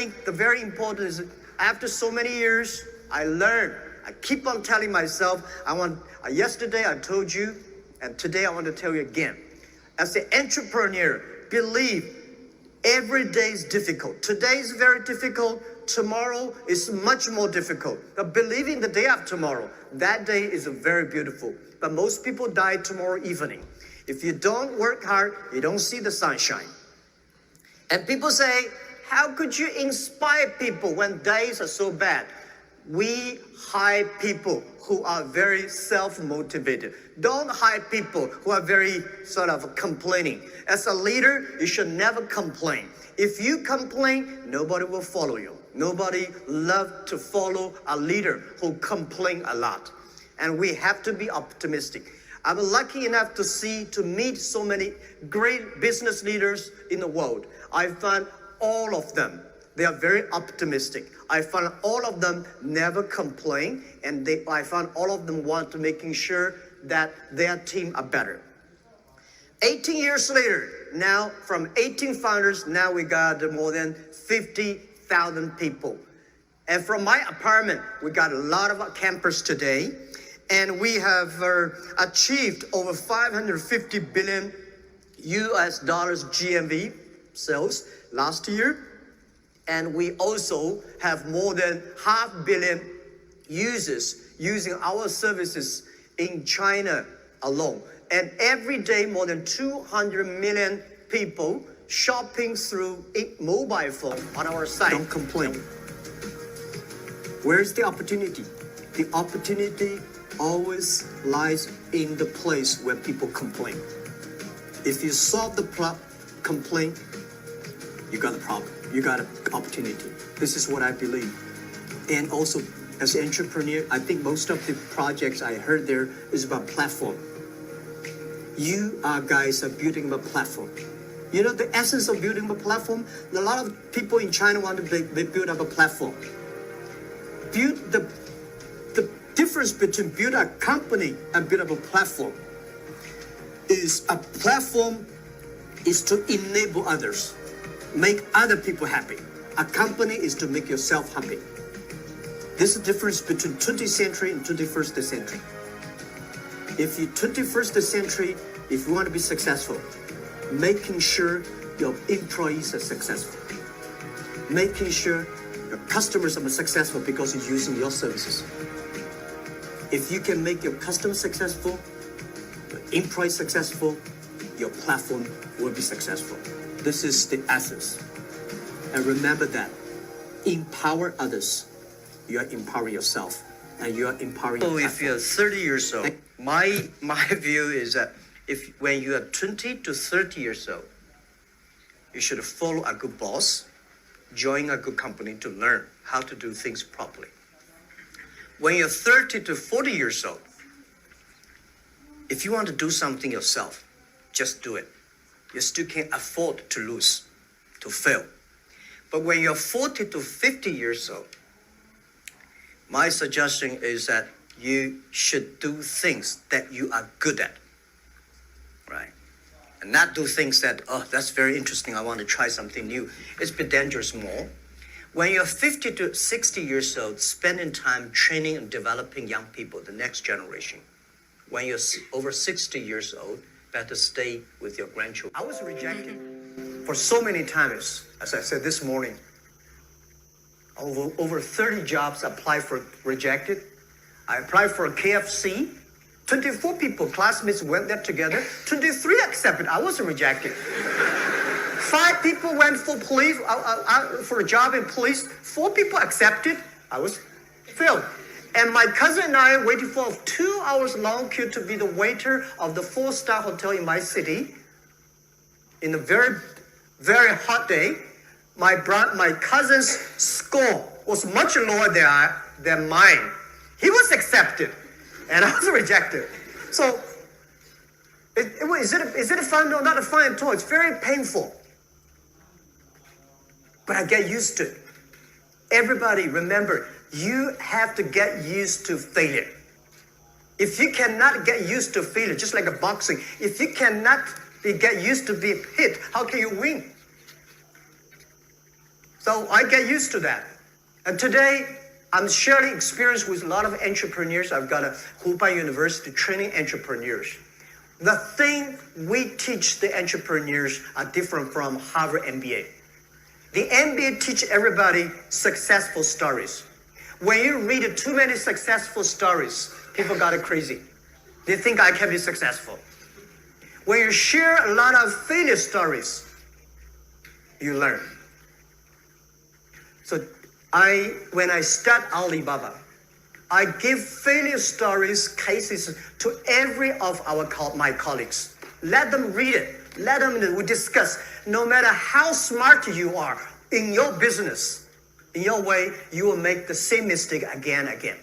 think the very important is after so many years, I learned. I keep on telling myself, yesterday I told you, and today I want to tell you again. As an entrepreneur, believe every day is difficult. Today is very difficult. Tomorrow is much more difficult. But believing the day after tomorrow, that day is very beautiful. But most people die tomorrow evening. If you don't work hard, you don't see the sunshine. And people say, how could you inspire people when days are so bad? We hire people who are very self-motivated. Don't hire people who are very sort of complaining. As a leader, you should never complain. If you complain, nobody will follow you. Nobody loves to follow a leader who complains a lot. And we have to be optimistic. I'm lucky enough to meet so many great business leaders in the world. I find all of them, they are very optimistic. I find all of them never complain, and I find all of them want to making sure that their team are better. 18 years later, now from 18 founders, now we got more than 50,000 people. And from my apartment, we got a lot of campers today, and we have achieved over 550 billion US dollars GMV sales last year. And we also have more than 500 million users using our services in China alone. And every day, more than 200 million people shopping through a mobile phone on our site. Don't complain. Where's the opportunity? The opportunity always lies in the place where people complain. If you solve the complaint, you got a problem. You got an opportunity. This is what I believe. And also, as an entrepreneur, I think most of the projects I heard there is about platform. You guys are building a platform. You know the essence of building a platform? A lot of people in China want to build up a platform. The difference between build a company and build up a platform is a platform is to enable others. Make other people happy. A company is to make yourself happy. This is the difference between 20th century and 21st century. If you 21st century, if you want to be successful, making sure your employees are successful. Making sure your customers are successful because you're using your services. If you can make your customers successful, your employees successful, your platform will be successful. This is the essence. And remember that. Empower others. You are empowering yourself. And you are empowering your platform. If you're 30 years old, my view is that when you are 20 to 30 years old, you should follow a good boss, join a good company to learn how to do things properly. When you're 30 to 40 years old, if you want to do something yourself, just do it. You still can't afford to lose, to fail. But when you're 40 to 50 years old, my suggestion is that you should do things that you are good at, right? And not do things that, oh, that's very interesting, I want to try something new. It's a bit dangerous more. When you're 50 to 60 years old, spending time training and developing young people, the next generation. When you're over 60 years old, better stay with your grandchildren. I was rejected for so many times, as I said this morning. Over 30 jobs applied for, rejected. I applied for a KFC. 24 people, classmates went there together. 23 accepted. I wasn't rejected. 5 people went for police, for a job in police. 4 people accepted. I was failed. And my cousin and I waited for a 2 hours long queue to be the waiter of the 4-star hotel in my city. In a very, very hot day, my cousin's score was much lower than mine. He was accepted, and I was rejected. So, is it fun? No, not a fun at all. It's very painful. But I get used to it. Everybody, remember, you have to get used to failure. If you cannot get used to failure, just like a boxing, if you cannot get used to being hit, how can you win? So I get used to that. And today, I'm sharing experience with a lot of entrepreneurs. I've got a Huban University training entrepreneurs. The thing we teach the entrepreneurs are different from Harvard MBA. The MBA teach everybody successful stories. When you read too many successful stories, people got it crazy. They think I can be successful. When you share a lot of failure stories, you learn. So when I start Alibaba, I give failure stories, cases to every of my colleagues. Let them read it. Let them we discuss. No matter how smart you are in your business, in your way, you will make the same mistake again and again.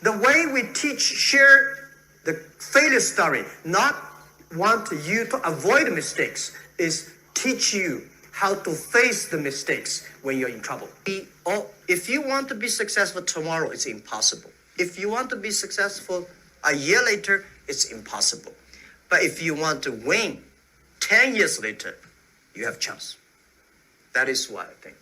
The way we share the failure story, not want you to avoid mistakes, is teach you how to face the mistakes when you're in trouble. If you want to be successful tomorrow, it's impossible. If you want to be successful a year later, it's impossible. But if you want to win 10 years later, you have a chance. That is what I think.